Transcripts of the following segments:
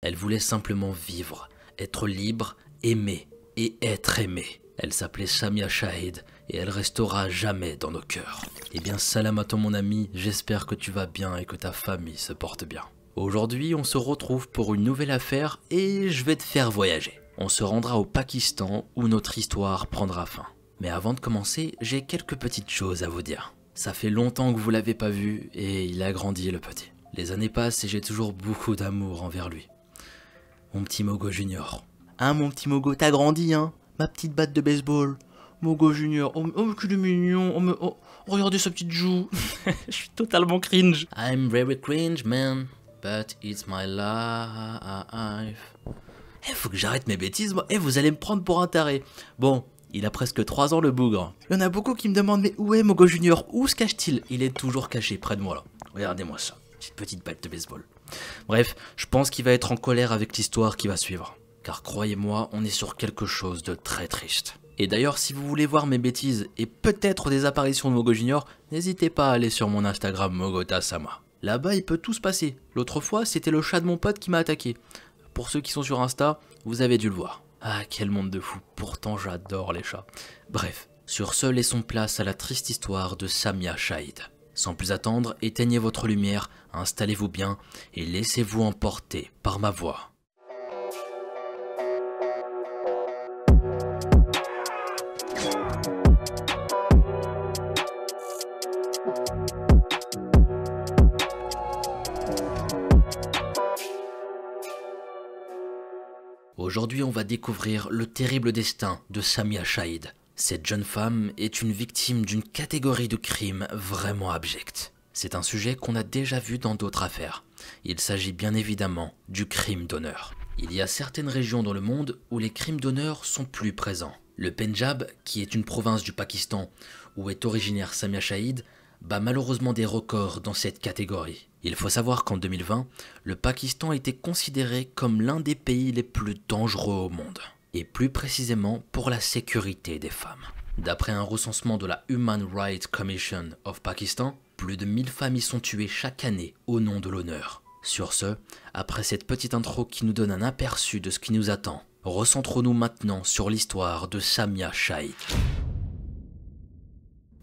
Elle voulait simplement vivre, être libre, aimer et être aimée. Elle s'appelait Samia Shahid et elle restera à jamais dans nos cœurs. Eh bien salam à toi mon ami, j'espère que tu vas bien et que ta famille se porte bien. Aujourd'hui on se retrouve pour une nouvelle affaire et je vais te faire voyager. On se rendra au Pakistan où notre histoire prendra fin. Mais avant de commencer, j'ai quelques petites choses à vous dire. Ça fait longtemps que vous l'avez pas vu et il a grandi le petit. Les années passent et j'ai toujours beaucoup d'amour envers lui. Mon petit Mogo Junior. Hein mon petit Mogo, t'as grandi hein? Ma petite batte de baseball. Mogo Junior, oh qu'il est mignon, oh, regardez sa petite joue. Je suis totalement cringe. I'm very cringe man, but it's my life. Faut que j'arrête mes bêtises moi, vous allez me prendre pour un taré. Bon, il a presque 3 ans le bougre. Il y en a beaucoup qui me demandent mais où est Mogo Junior? Où se cache-t-il? Il est toujours caché près de moi là. Regardez-moi ça, petite batte de baseball. Bref, je pense qu'il va être en colère avec l'histoire qui va suivre. Car croyez-moi, on est sur quelque chose de très triste. Et d'ailleurs, si vous voulez voir mes bêtises et peut-être des apparitions de Mogo Junior, n'hésitez pas à aller sur mon Instagram Mogotasama. Là-bas, il peut tout se passer. L'autre fois, c'était le chat de mon pote qui m'a attaqué. Pour ceux qui sont sur Insta, vous avez dû le voir. Ah, quel monde de fou. Pourtant, j'adore les chats. Bref, sur ce, laissons place à la triste histoire de Samia Shahid. Sans plus attendre, éteignez votre lumière, installez-vous bien et laissez-vous emporter par ma voix. Aujourd'hui, on va découvrir le terrible destin de Samia Shahid. Cette jeune femme est une victime d'une catégorie de crimes vraiment abjects. C'est un sujet qu'on a déjà vu dans d'autres affaires. Il s'agit bien évidemment du crime d'honneur. Il y a certaines régions dans le monde où les crimes d'honneur sont plus présents. Le Pendjab, qui est une province du Pakistan où est originaire Samia Shahid, bat malheureusement des records dans cette catégorie. Il faut savoir qu'en 2020, le Pakistan était considéré comme l'un des pays les plus dangereux au monde, et plus précisément pour la sécurité des femmes. D'après un recensement de la Human Rights Commission of Pakistan, plus de 1000 femmes y sont tuées chaque année au nom de l'honneur. Sur ce, après cette petite intro qui nous donne un aperçu de ce qui nous attend, recentrons-nous maintenant sur l'histoire de Samia Shahid.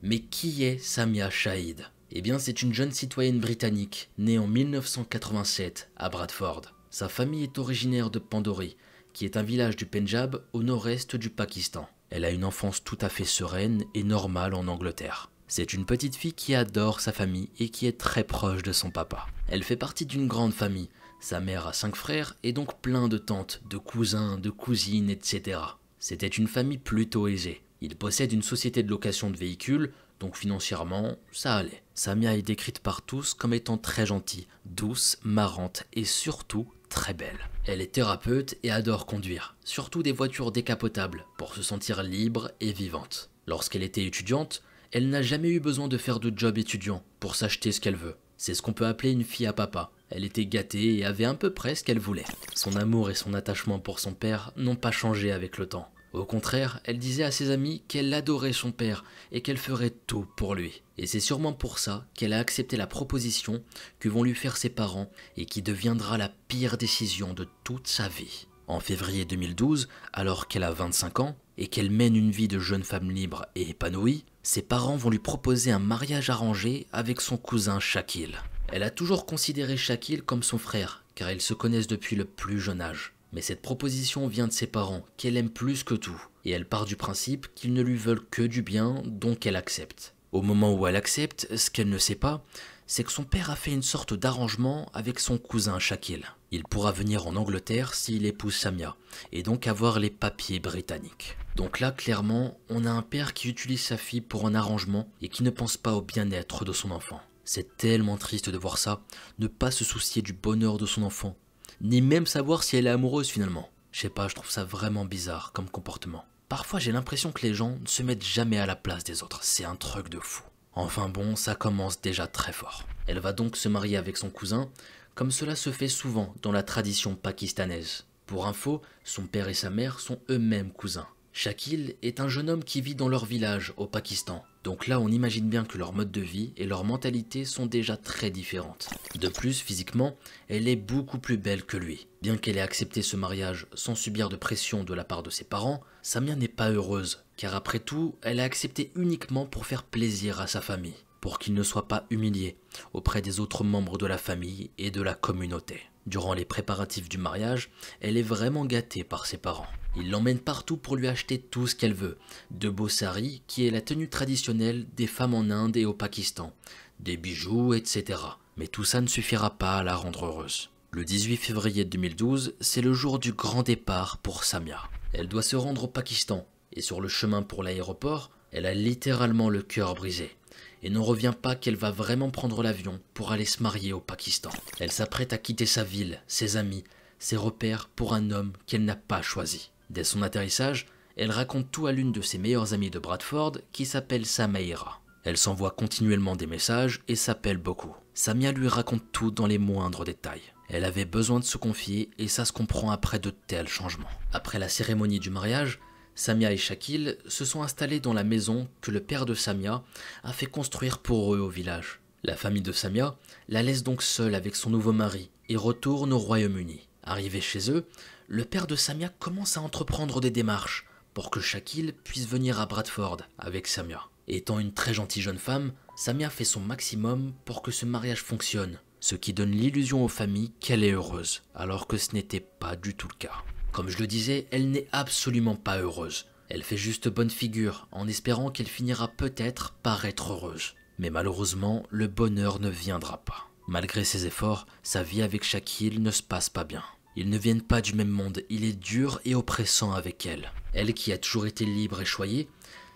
Mais qui est Samia Shahid ? Eh bien, c'est une jeune citoyenne britannique, née en 1987 à Bradford. Sa famille est originaire de Pandori, qui est un village du Pendjab au nord-est du Pakistan. Elle a une enfance tout à fait sereine et normale en Angleterre. C'est une petite fille qui adore sa famille et qui est très proche de son papa. Elle fait partie d'une grande famille. Sa mère a 5 frères et donc plein de tantes, de cousins, de cousines, etc. C'était une famille plutôt aisée. Ils possèdent une société de location de véhicules, donc financièrement, ça allait. Samia est décrite par tous comme étant très gentille, douce, marrante et surtout très belle. Elle est thérapeute et adore conduire, surtout des voitures décapotables, pour se sentir libre et vivante. Lorsqu'elle était étudiante, elle n'a jamais eu besoin de faire de job étudiant pour s'acheter ce qu'elle veut. C'est ce qu'on peut appeler une fille à papa. Elle était gâtée et avait à peu près ce qu'elle voulait. Son amour et son attachement pour son père n'ont pas changé avec le temps. Au contraire, elle disait à ses amis qu'elle adorait son père et qu'elle ferait tout pour lui. Et c'est sûrement pour ça qu'elle a accepté la proposition que vont lui faire ses parents et qui deviendra la pire décision de toute sa vie. En février 2012, alors qu'elle a 25 ans et qu'elle mène une vie de jeune femme libre et épanouie, ses parents vont lui proposer un mariage arrangé avec son cousin Shakil. Elle a toujours considéré Shakil comme son frère, car ils se connaissent depuis le plus jeune âge. Mais cette proposition vient de ses parents, qu'elle aime plus que tout, et elle part du principe qu'ils ne lui veulent que du bien, donc elle accepte. Au moment où elle accepte, ce qu'elle ne sait pas, c'est que son père a fait une sorte d'arrangement avec son cousin Shakil. Il pourra venir en Angleterre s'il épouse Samia, et donc avoir les papiers britanniques. Donc là, clairement, on a un père qui utilise sa fille pour un arrangement et qui ne pense pas au bien-être de son enfant. C'est tellement triste de voir ça, ne pas se soucier du bonheur de son enfant, ni même savoir si elle est amoureuse finalement. Je sais pas, je trouve ça vraiment bizarre comme comportement. Parfois j'ai l'impression que les gens ne se mettent jamais à la place des autres, c'est un truc de fou. Enfin bon, ça commence déjà très fort. Elle va donc se marier avec son cousin, comme cela se fait souvent dans la tradition pakistanaise. Pour info, son père et sa mère sont eux-mêmes cousins. Shakil est un jeune homme qui vit dans leur village au Pakistan. Donc là, on imagine bien que leur mode de vie et leur mentalité sont déjà très différentes. De plus, physiquement, elle est beaucoup plus belle que lui. Bien qu'elle ait accepté ce mariage sans subir de pression de la part de ses parents, Samia n'est pas heureuse, car après tout, elle a accepté uniquement pour faire plaisir à sa famille, pour qu'il ne soit pas humilié auprès des autres membres de la famille et de la communauté. Durant les préparatifs du mariage, elle est vraiment gâtée par ses parents. Ils l'emmènent partout pour lui acheter tout ce qu'elle veut, de beaux saris, qui est la tenue traditionnelle des femmes en Inde et au Pakistan, des bijoux, etc. Mais tout ça ne suffira pas à la rendre heureuse. Le 18 février 2012, c'est le jour du grand départ pour Samia. Elle doit se rendre au Pakistan, et sur le chemin pour l'aéroport, elle a littéralement le cœur brisé. Et n'en revient pas qu'elle va vraiment prendre l'avion pour aller se marier au Pakistan. Elle s'apprête à quitter sa ville, ses amis, ses repères pour un homme qu'elle n'a pas choisi. Dès son atterrissage, elle raconte tout à l'une de ses meilleures amies de Bradford qui s'appelle Sameira. Elle s'envoie continuellement des messages et s'appelle beaucoup. Samia lui raconte tout dans les moindres détails. Elle avait besoin de se confier et ça se comprend après de tels changements. Après la cérémonie du mariage, Samia et Shakil se sont installés dans la maison que le père de Samia a fait construire pour eux au village. La famille de Samia la laisse donc seule avec son nouveau mari et retourne au Royaume-Uni. Arrivé chez eux, le père de Samia commence à entreprendre des démarches pour que Shakil puisse venir à Bradford avec Samia. Étant une très gentille jeune femme, Samia fait son maximum pour que ce mariage fonctionne, ce qui donne l'illusion aux familles qu'elle est heureuse, alors que ce n'était pas du tout le cas. Comme je le disais, elle n'est absolument pas heureuse. Elle fait juste bonne figure, en espérant qu'elle finira peut-être par être heureuse. Mais malheureusement, le bonheur ne viendra pas. Malgré ses efforts, sa vie avec Shakil ne se passe pas bien. Ils ne viennent pas du même monde, il est dur et oppressant avec elle. Elle qui a toujours été libre et choyée,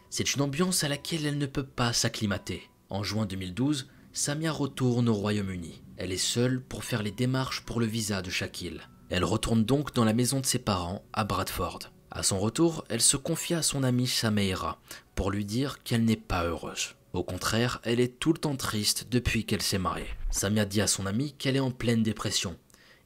c'est une ambiance à laquelle elle ne peut pas s'acclimater. En juin 2012, Samia retourne au Royaume-Uni. Elle est seule pour faire les démarches pour le visa de Shakil. Elle retourne donc dans la maison de ses parents, à Bradford. À son retour, elle se confie à son amie Sameira pour lui dire qu'elle n'est pas heureuse. Au contraire, elle est tout le temps triste depuis qu'elle s'est mariée. Samia dit à son amie qu'elle est en pleine dépression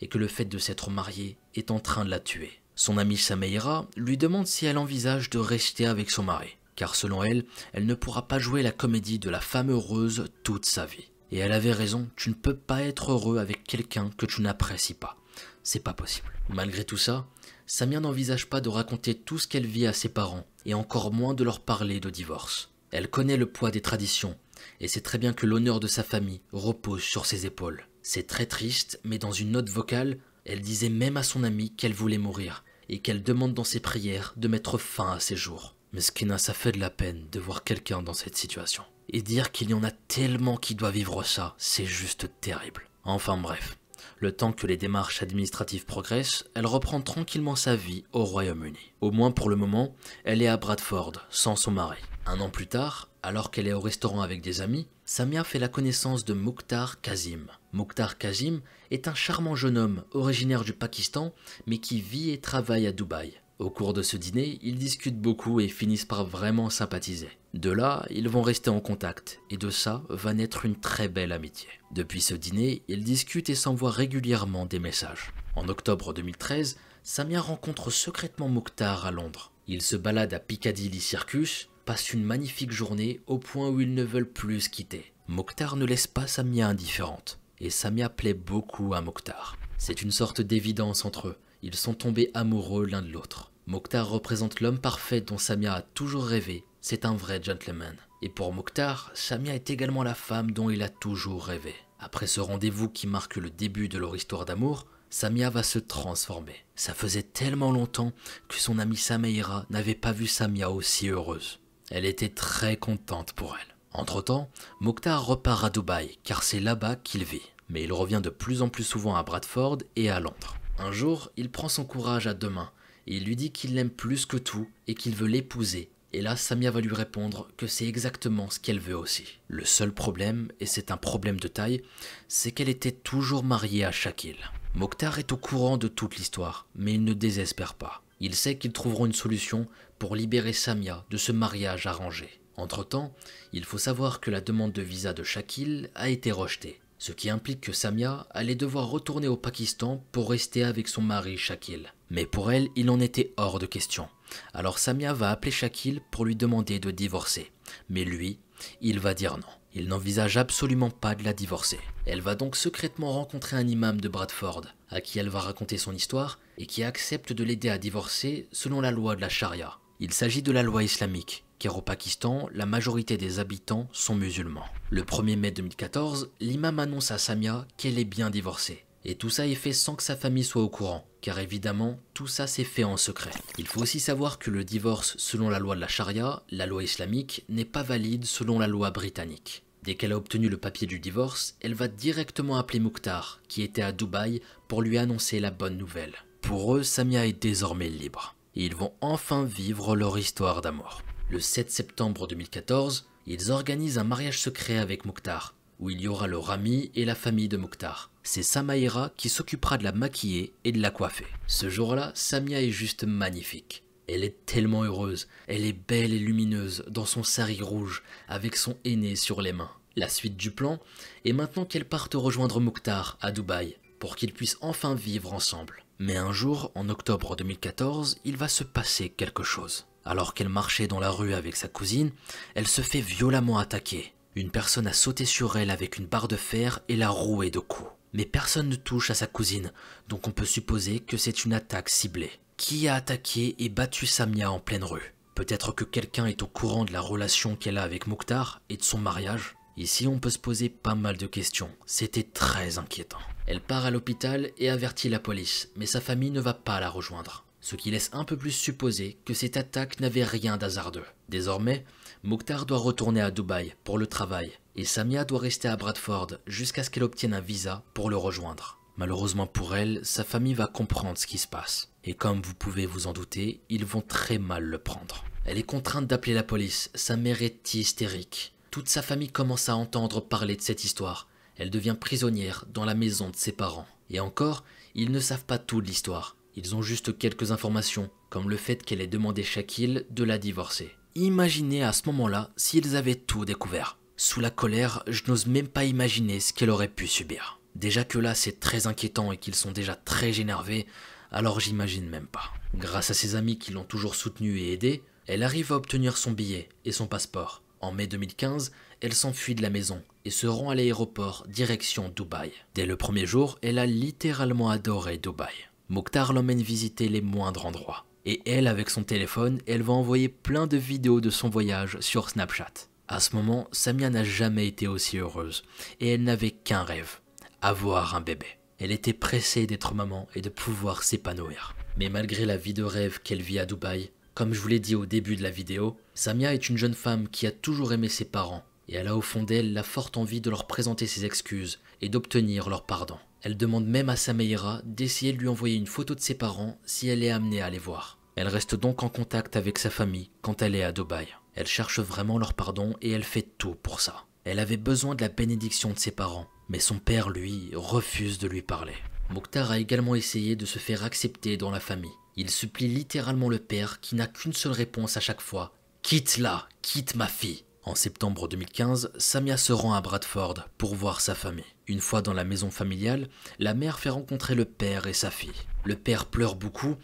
et que le fait de s'être mariée est en train de la tuer. Son amie Sameira lui demande si elle envisage de rester avec son mari, car selon elle, elle ne pourra pas jouer la comédie de la femme heureuse toute sa vie. Et elle avait raison, tu ne peux pas être heureux avec quelqu'un que tu n'apprécies pas. C'est pas possible. Malgré tout ça, Samia n'envisage pas de raconter tout ce qu'elle vit à ses parents, et encore moins de leur parler de divorce. Elle connaît le poids des traditions, et sait très bien que l'honneur de sa famille repose sur ses épaules. C'est très triste, mais dans une note vocale, elle disait même à son amie qu'elle voulait mourir, et qu'elle demande dans ses prières de mettre fin à ses jours. Meskina, ça fait de la peine de voir quelqu'un dans cette situation. Et dire qu'il y en a tellement qui doivent vivre ça, c'est juste terrible. Enfin bref. Le temps que les démarches administratives progressent, elle reprend tranquillement sa vie au Royaume-Uni. Au moins pour le moment, elle est à Bradford, sans son mari. Un an plus tard, alors qu'elle est au restaurant avec des amis, Samia fait la connaissance de Mukhtar Kazim. Mukhtar Kazim est un charmant jeune homme originaire du Pakistan, mais qui vit et travaille à Dubaï. Au cours de ce dîner, ils discutent beaucoup et finissent par vraiment sympathiser. De là, ils vont rester en contact, et de ça va naître une très belle amitié. Depuis ce dîner, ils discutent et s'envoient régulièrement des messages. En octobre 2013, Samia rencontre secrètement Mukhtar à Londres. Ils se baladent à Piccadilly Circus, passent une magnifique journée au point où ils ne veulent plus se quitter. Mukhtar ne laisse pas Samia indifférente, et Samia plaît beaucoup à Mukhtar. C'est une sorte d'évidence entre eux, ils sont tombés amoureux l'un de l'autre. Mukhtar représente l'homme parfait dont Samia a toujours rêvé, c'est un vrai gentleman. Et pour Mukhtar, Samia est également la femme dont il a toujours rêvé. Après ce rendez-vous qui marque le début de leur histoire d'amour, Samia va se transformer. Ça faisait tellement longtemps que son amie Sameira n'avait pas vu Samia aussi heureuse. Elle était très contente pour elle. Entre-temps, Mukhtar repart à Dubaï, car c'est là-bas qu'il vit. Mais il revient de plus en plus souvent à Bradford et à Londres. Un jour, il prend son courage à deux mains, et il lui dit qu'il l'aime plus que tout et qu'il veut l'épouser. Et là, Samia va lui répondre que c'est exactement ce qu'elle veut aussi. Le seul problème, et c'est un problème de taille, c'est qu'elle était toujours mariée à Shakil. Mukhtar est au courant de toute l'histoire, mais il ne désespère pas. Il sait qu'ils trouveront une solution pour libérer Samia de ce mariage arrangé. Entre-temps, il faut savoir que la demande de visa de Shakil a été rejetée, ce qui implique que Samia allait devoir retourner au Pakistan pour rester avec son mari Shakil. Mais pour elle, il en était hors de question. Alors Samia va appeler Shakil pour lui demander de divorcer. Mais lui, il va dire non. Il n'envisage absolument pas de la divorcer. Elle va donc secrètement rencontrer un imam de Bradford, à qui elle va raconter son histoire et qui accepte de l'aider à divorcer selon la loi de la charia. Il s'agit de la loi islamique, car au Pakistan, la majorité des habitants sont musulmans. Le 1er mai 2014, l'imam annonce à Samia qu'elle est bien divorcée. Et tout ça est fait sans que sa famille soit au courant, car évidemment, tout ça s'est fait en secret. Il faut aussi savoir que le divorce selon la loi de la charia, la loi islamique, n'est pas valide selon la loi britannique. Dès qu'elle a obtenu le papier du divorce, elle va directement appeler Mukhtar, qui était à Dubaï, pour lui annoncer la bonne nouvelle. Pour eux, Samia est désormais libre, et ils vont enfin vivre leur histoire d'amour. Le 7 septembre 2014, ils organisent un mariage secret avec Mukhtar, où il y aura le Rami et la famille de Mukhtar. C'est Samaïra qui s'occupera de la maquiller et de la coiffer. Ce jour-là, Samia est juste magnifique. Elle est tellement heureuse, elle est belle et lumineuse dans son sari rouge, avec son henné sur les mains. La suite du plan est maintenant qu'elle parte rejoindre Mukhtar à Dubaï, pour qu'ils puissent enfin vivre ensemble. Mais un jour, en octobre 2014, il va se passer quelque chose. Alors qu'elle marchait dans la rue avec sa cousine, elle se fait violemment attaquer. Une personne a sauté sur elle avec une barre de fer et l'a rouée de coups. Mais personne ne touche à sa cousine, donc on peut supposer que c'est une attaque ciblée. Qui a attaqué et battu Samia en pleine rue? Peut-être que quelqu'un est au courant de la relation qu'elle a avec Mukhtar et de son mariage? Ici, on peut se poser pas mal de questions. C'était très inquiétant. Elle part à l'hôpital et avertit la police, mais sa famille ne va pas la rejoindre. Ce qui laisse un peu plus supposer que cette attaque n'avait rien d'hasardeux. Désormais, Mukhtar doit retourner à Dubaï pour le travail et Samia doit rester à Bradford jusqu'à ce qu'elle obtienne un visa pour le rejoindre. Malheureusement pour elle, sa famille va comprendre ce qui se passe. Et comme vous pouvez vous en douter, ils vont très mal le prendre. Elle est contrainte d'appeler la police, sa mère est hystérique. Toute sa famille commence à entendre parler de cette histoire. Elle devient prisonnière dans la maison de ses parents. Et encore, ils ne savent pas tout de l'histoire. Ils ont juste quelques informations, comme le fait qu'elle ait demandé Shakil de la divorcer. Imaginez à ce moment-là s'ils avaient tout découvert. Sous la colère, je n'ose même pas imaginer ce qu'elle aurait pu subir. Déjà que là c'est très inquiétant et qu'ils sont déjà très énervés, alors j'imagine même pas. Grâce à ses amis qui l'ont toujours soutenue et aidée, elle arrive à obtenir son billet et son passeport. En mai 2015, elle s'enfuit de la maison et se rend à l'aéroport direction Dubaï. Dès le premier jour, elle a littéralement adoré Dubaï. Mukhtar l'emmène visiter les moindres endroits. Et elle, avec son téléphone, elle va envoyer plein de vidéos de son voyage sur Snapchat. À ce moment, Samia n'a jamais été aussi heureuse. Et elle n'avait qu'un rêve, avoir un bébé. Elle était pressée d'être maman et de pouvoir s'épanouir. Mais malgré la vie de rêve qu'elle vit à Dubaï, comme je vous l'ai dit au début de la vidéo, Samia est une jeune femme qui a toujours aimé ses parents. Et elle a au fond d'elle la forte envie de leur présenter ses excuses et d'obtenir leur pardon. Elle demande même à Samaïra d'essayer de lui envoyer une photo de ses parents si elle est amenée à les voir. Elle reste donc en contact avec sa famille quand elle est à Dubaï. Elle cherche vraiment leur pardon et elle fait tout pour ça. Elle avait besoin de la bénédiction de ses parents, mais son père, lui, refuse de lui parler. Mukhtar a également essayé de se faire accepter dans la famille. Il supplie littéralement le père qui n'a qu'une seule réponse à chaque fois. « Quitte-la, quitte ma fille !» En septembre 2015, Samia se rend à Bradford pour voir sa famille. Une fois dans la maison familiale, la mère fait rencontrer le père et sa fille. Le père pleure beaucoup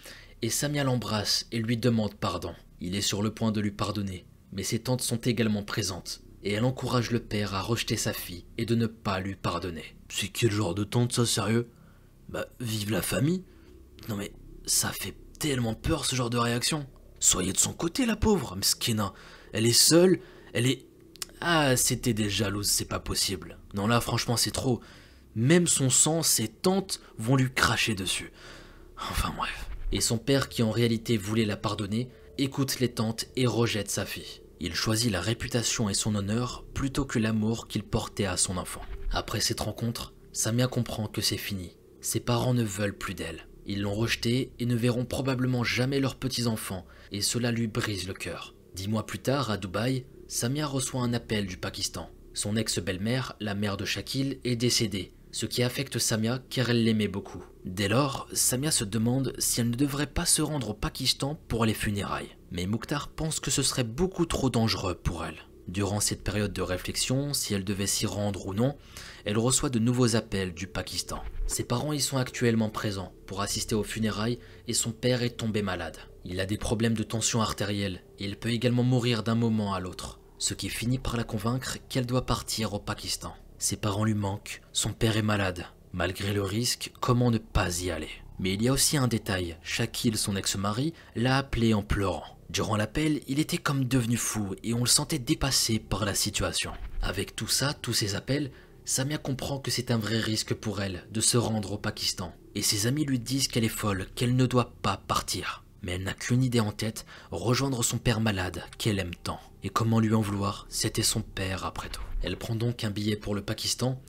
et Samia l'embrasse et lui demande pardon. Il est sur le point de lui pardonner, mais ses tantes sont également présentes et elle encourage le père à rejeter sa fille et de ne pas lui pardonner. C'est quel genre de tante ça, sérieux? Bah, vive la famille? Non mais, ça fait tellement peur ce genre de réaction. Soyez de son côté la pauvre, mskina. Elle est seule. Elle est... Ah, c'était des jalouses, c'est pas possible. Non là, franchement, c'est trop. Même son sang, ses tantes vont lui cracher dessus. Enfin bref. Et son père, qui en réalité voulait la pardonner, écoute les tantes et rejette sa fille. Il choisit la réputation et son honneur plutôt que l'amour qu'il portait à son enfant. Après cette rencontre, Samia comprend que c'est fini. Ses parents ne veulent plus d'elle. Ils l'ont rejetée et ne verront probablement jamais leurs petits-enfants, et cela lui brise le cœur. 10 mois plus tard, à Dubaï, Samia reçoit un appel du Pakistan. Son ex-belle-mère, la mère de Shakil, est décédée, ce qui affecte Samia car elle l'aimait beaucoup. Dès lors, Samia se demande si elle ne devrait pas se rendre au Pakistan pour les funérailles. Mais Mukhtar pense que ce serait beaucoup trop dangereux pour elle. Durant cette période de réflexion, si elle devait s'y rendre ou non, elle reçoit de nouveaux appels du Pakistan. Ses parents y sont actuellement présents pour assister aux funérailles et son père est tombé malade. Il a des problèmes de tension artérielle et il peut également mourir d'un moment à l'autre. ce qui finit par la convaincre qu'elle doit partir au Pakistan. Ses parents lui manquent, son père est malade. Malgré le risque, comment ne pas y aller? Mais il y a aussi un détail, Shakil, son ex-mari, l'a appelé en pleurant. Durant l'appel, il était comme devenu fou et on le sentait dépassé par la situation. Avec tout ça, tous ces appels, Samia comprend que c'est un vrai risque pour elle de se rendre au Pakistan. Et ses amis lui disent qu'elle est folle, qu'elle ne doit pas partir. Mais elle n'a qu'une idée en tête, rejoindre son père malade, qu'elle aime tant. Et comment lui en vouloir? C'était son père après tout. Elle prend donc un billet pour le Pakistan,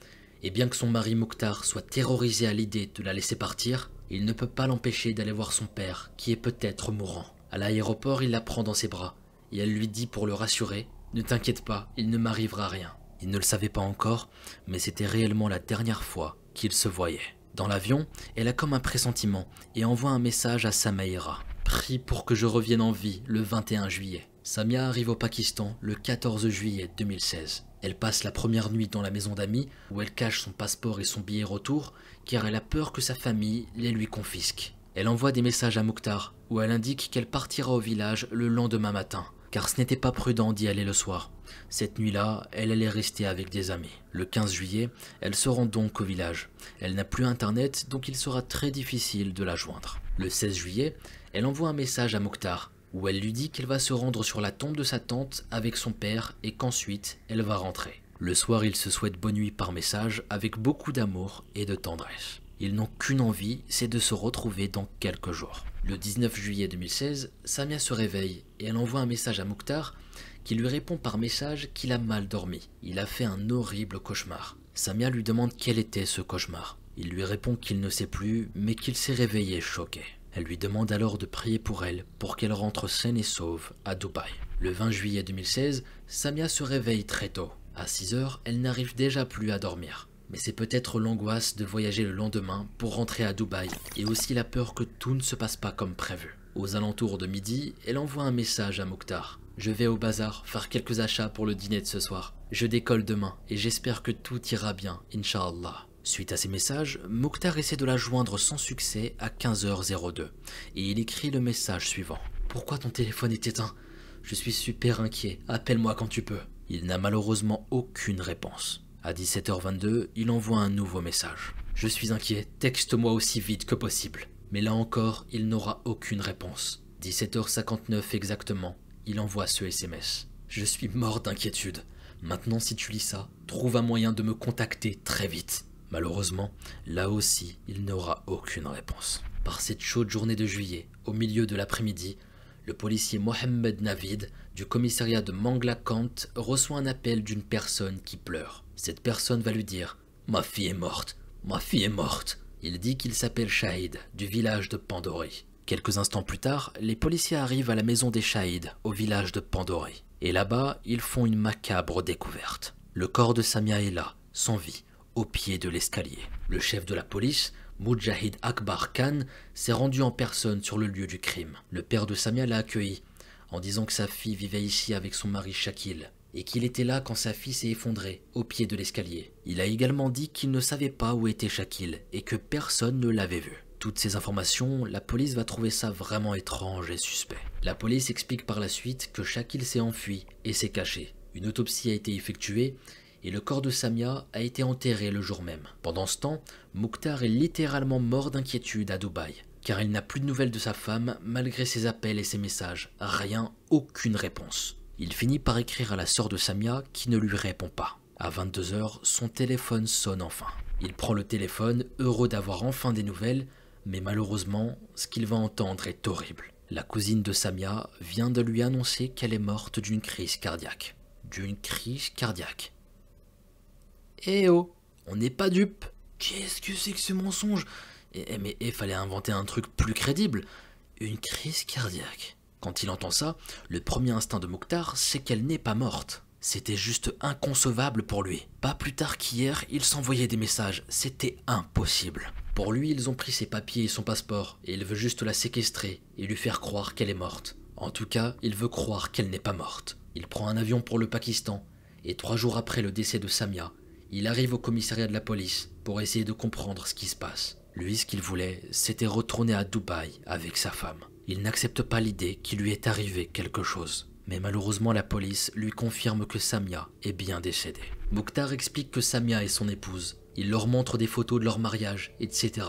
et bien que son mari Mukhtar soit terrorisé à l'idée de la laisser partir, il ne peut pas l'empêcher d'aller voir son père, qui est peut-être mourant. À l'aéroport, il la prend dans ses bras, et elle lui dit pour le rassurer, « Ne t'inquiète pas, il ne m'arrivera rien ». Il ne le savait pas encore, mais c'était réellement la dernière fois qu'ils se voyaient. Dans l'avion, elle a comme un pressentiment et envoie un message à Samaïra. « Prie pour que je revienne en vie le 21 juillet ». Samia arrive au Pakistan le 14 juillet 2016. Elle passe la première nuit dans la maison d'amis où elle cache son passeport et son billet retour car elle a peur que sa famille les lui confisque. Elle envoie des messages à Mukhtar où elle indique qu'elle partira au village le lendemain matin car ce n'était pas prudent d'y aller le soir. Cette nuit-là, elle allait rester avec des amis. Le 15 juillet, elle se rend donc au village. Elle n'a plus internet donc il sera très difficile de la joindre. Le 16 juillet, elle envoie un message à Mukhtar où elle lui dit qu'elle va se rendre sur la tombe de sa tante avec son père et qu'ensuite elle va rentrer. Le soir, ils se souhaitent bonne nuit par message avec beaucoup d'amour et de tendresse. Ils n'ont qu'une envie, c'est de se retrouver dans quelques jours. Le 19 juillet 2016, Samia se réveille et elle envoie un message à Mukhtar qui lui répond par message qu'il a mal dormi. Il a fait un horrible cauchemar. Samia lui demande quel était ce cauchemar. Il lui répond qu'il ne sait plus, mais qu'il s'est réveillé choqué. Elle lui demande alors de prier pour elle, pour qu'elle rentre saine et sauve à Dubaï. Le 20 juillet 2016, Samia se réveille très tôt. À 6 heures, elle n'arrive déjà plus à dormir. Mais c'est peut-être l'angoisse de voyager le lendemain pour rentrer à Dubaï, et aussi la peur que tout ne se passe pas comme prévu. Aux alentours de midi, elle envoie un message à Mukhtar. « Je vais au bazar faire quelques achats pour le dîner de ce soir. Je décolle demain, et j'espère que tout ira bien, Inch'Allah. » Suite à ces messages, Mukhtar essaie de la joindre sans succès à 15h02 et il écrit le message suivant. « Pourquoi ton téléphone est éteint? Je suis super inquiet, appelle-moi quand tu peux. » Il n'a malheureusement aucune réponse. À 17h22, il envoie un nouveau message. « Je suis inquiet, texte-moi aussi vite que possible. » Mais là encore, il n'aura aucune réponse. 17h59 exactement, il envoie ce SMS. « Je suis mort d'inquiétude. Maintenant si tu lis ça, trouve un moyen de me contacter très vite. » Malheureusement, là aussi, il n'aura aucune réponse. Par cette chaude journée de juillet, au milieu de l'après-midi, le policier Mohamed Navid du commissariat de Mangla Kant reçoit un appel d'une personne qui pleure. Cette personne va lui dire « Ma fille est morte, ma fille est morte !» Il dit qu'il s'appelle Shahid, du village de Pandori. Quelques instants plus tard, les policiers arrivent à la maison des Shahid, au village de Pandori. Et là-bas, ils font une macabre découverte. Le corps de Samia est là, sans vie, au pied de l'escalier. Le chef de la police, Mujahid Akbar Khan, s'est rendu en personne sur le lieu du crime. Le père de Samia l'a accueilli en disant que sa fille vivait ici avec son mari Shakil et qu'il était là quand sa fille s'est effondrée au pied de l'escalier. Il a également dit qu'il ne savait pas où était Shakil et que personne ne l'avait vu. Toutes ces informations, la police va trouver ça vraiment étrange et suspect. La police explique par la suite que Shakil s'est enfui et s'est caché. Une autopsie a été effectuée et le corps de Samia a été enterré le jour même. Pendant ce temps, Mukhtar est littéralement mort d'inquiétude à Dubaï, car il n'a plus de nouvelles de sa femme malgré ses appels et ses messages. Rien, aucune réponse. Il finit par écrire à la sœur de Samia qui ne lui répond pas. À 22h, son téléphone sonne enfin. Il prend le téléphone, heureux d'avoir enfin des nouvelles, mais malheureusement, ce qu'il va entendre est horrible. La cousine de Samia vient de lui annoncer qu'elle est morte d'une crise cardiaque. D'une crise cardiaque. Eh oh, on n'est pas dupe. Qu'est-ce que c'est que ce mensonge? Mais il fallait inventer un truc plus crédible. Une crise cardiaque. Quand il entend ça, le premier instinct de Mukhtar, c'est qu'elle n'est pas morte. C'était juste inconcevable pour lui. Pas plus tard qu'hier, il s'envoyait des messages. C'était impossible. Pour lui, ils ont pris ses papiers et son passeport, et il veut juste la séquestrer et lui faire croire qu'elle est morte. En tout cas, il veut croire qu'elle n'est pas morte. Il prend un avion pour le Pakistan, et 3 jours après le décès de Samia, il arrive au commissariat de la police pour essayer de comprendre ce qui se passe. Lui, ce qu'il voulait, c'était retourner à Dubaï avec sa femme. Il n'accepte pas l'idée qu'il lui est arrivé quelque chose. Mais malheureusement la police lui confirme que Samia est bien décédée. Mokhtar explique que Samia est son épouse. Il leur montre des photos de leur mariage, etc.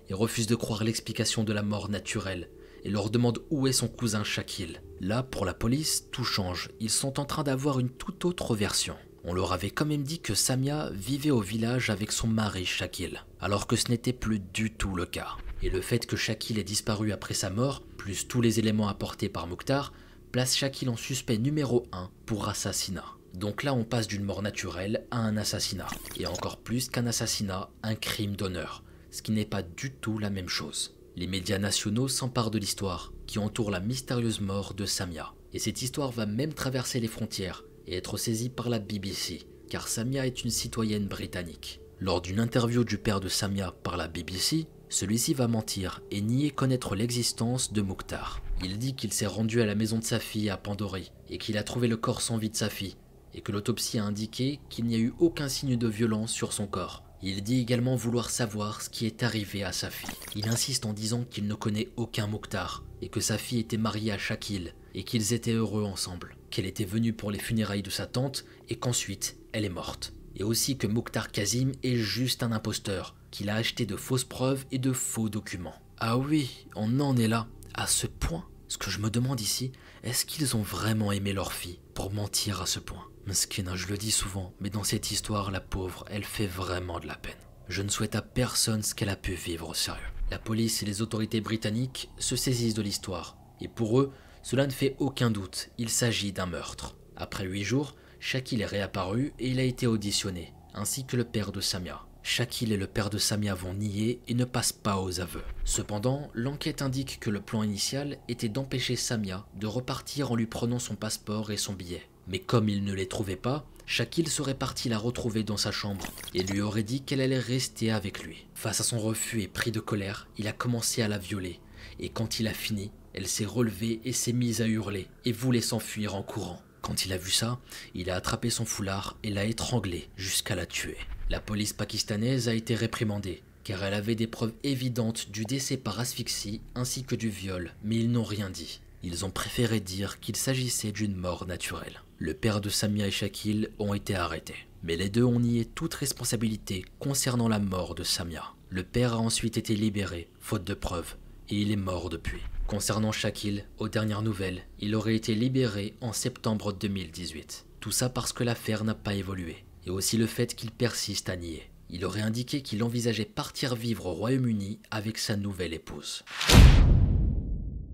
Il refuse de croire l'explication de la mort naturelle et leur demande où est son cousin Shakil. Là, pour la police, tout change. Ils sont en train d'avoir une toute autre version. On leur avait quand même dit que Samia vivait au village avec son mari Shakil, alors que ce n'était plus du tout le cas. Et le fait que Shakil ait disparu après sa mort, plus tous les éléments apportés par Mokhtar, place Shakil en suspect numéro 1 pour assassinat. Donc là on passe d'une mort naturelle à un assassinat. Et encore plus qu'un assassinat, un crime d'honneur. Ce qui n'est pas du tout la même chose. Les médias nationaux s'emparent de l'histoire qui entoure la mystérieuse mort de Samia. Et cette histoire va même traverser les frontières et être saisie par la BBC, car Samia est une citoyenne britannique. Lors d'une interview du père de Samia par la BBC, celui-ci va mentir et nier connaître l'existence de Mokhtar. Il dit qu'il s'est rendu à la maison de sa fille à Pandori et qu'il a trouvé le corps sans vie de sa fille et que l'autopsie a indiqué qu'il n'y a eu aucun signe de violence sur son corps. Il dit également vouloir savoir ce qui est arrivé à sa fille. Il insiste en disant qu'il ne connaît aucun Mokhtar et que sa fille était mariée à Shakil et qu'ils étaient heureux ensemble, qu'elle était venue pour les funérailles de sa tante et qu'ensuite elle est morte. Et aussi que Mokhtar Kazim est juste un imposteur, qu'il a acheté de fausses preuves et de faux documents. Ah oui, on en est là, à ce point. Ce que je me demande ici, est-ce qu'ils ont vraiment aimé leur fille pour mentir à ce point? Mskina, je le dis souvent, mais dans cette histoire, la pauvre, elle fait vraiment de la peine. Je ne souhaite à personne ce qu'elle a pu vivre au sérieux. La police et les autorités britanniques se saisissent de l'histoire, et pour eux, cela ne fait aucun doute, il s'agit d'un meurtre. Après 8 jours, Shakil est réapparu et il a été auditionné, ainsi que le père de Samia. Shakil et le père de Samia vont nier et ne passent pas aux aveux. Cependant, l'enquête indique que le plan initial était d'empêcher Samia de repartir en lui prenant son passeport et son billet. Mais comme il ne les trouvait pas, Shakil serait parti la retrouver dans sa chambre et lui aurait dit qu'elle allait rester avec lui. Face à son refus et pris de colère, il a commencé à la violer. Et quand il a fini, elle s'est relevée et s'est mise à hurler et voulait s'enfuir en courant. Quand il a vu ça, il a attrapé son foulard et l'a étranglée jusqu'à la tuer. La police pakistanaise a été réprimandée car elle avait des preuves évidentes du décès par asphyxie ainsi que du viol, mais ils n'ont rien dit. Ils ont préféré dire qu'il s'agissait d'une mort naturelle. Le père de Samia et Shakil ont été arrêtés, mais les deux ont nié toute responsabilité concernant la mort de Samia. Le père a ensuite été libéré, faute de preuves, et il est mort depuis. Concernant Shakil, aux dernières nouvelles, il aurait été libéré en septembre 2018. Tout ça parce que l'affaire n'a pas évolué, et aussi le fait qu'il persiste à nier. Il aurait indiqué qu'il envisageait partir vivre au Royaume-Uni avec sa nouvelle épouse.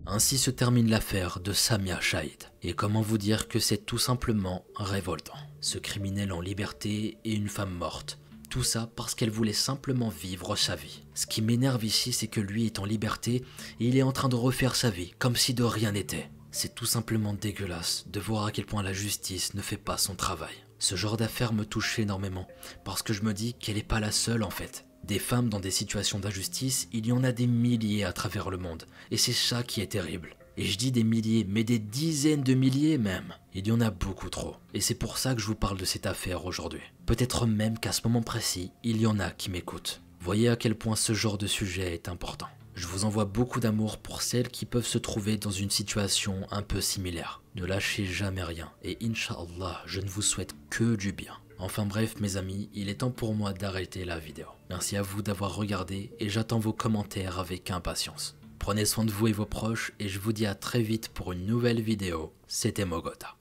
Ainsi se termine l'affaire de Samia Shahid. Et comment vous dire que c'est tout simplement révoltant. Ce criminel en liberté et une femme morte. Tout ça parce qu'elle voulait simplement vivre sa vie. Ce qui m'énerve ici, c'est que lui est en liberté et il est en train de refaire sa vie, comme si de rien n'était. C'est tout simplement dégueulasse de voir à quel point la justice ne fait pas son travail. Ce genre d'affaire me touche énormément, parce que je me dis qu'elle n'est pas la seule en fait. Des femmes dans des situations d'injustice, il y en a des milliers à travers le monde, et c'est ça qui est terrible. Et je dis des milliers, mais des dizaines de milliers même. Il y en a beaucoup trop. Et c'est pour ça que je vous parle de cette affaire aujourd'hui. Peut-être même qu'à ce moment précis, il y en a qui m'écoutent. Voyez à quel point ce genre de sujet est important. Je vous envoie beaucoup d'amour pour celles qui peuvent se trouver dans une situation un peu similaire. Ne lâchez jamais rien, et Inch'Allah, je ne vous souhaite que du bien. Enfin bref mes amis, il est temps pour moi d'arrêter la vidéo. Merci à vous d'avoir regardé et j'attends vos commentaires avec impatience. Prenez soin de vous et vos proches et je vous dis à très vite pour une nouvelle vidéo. C'était Mogota.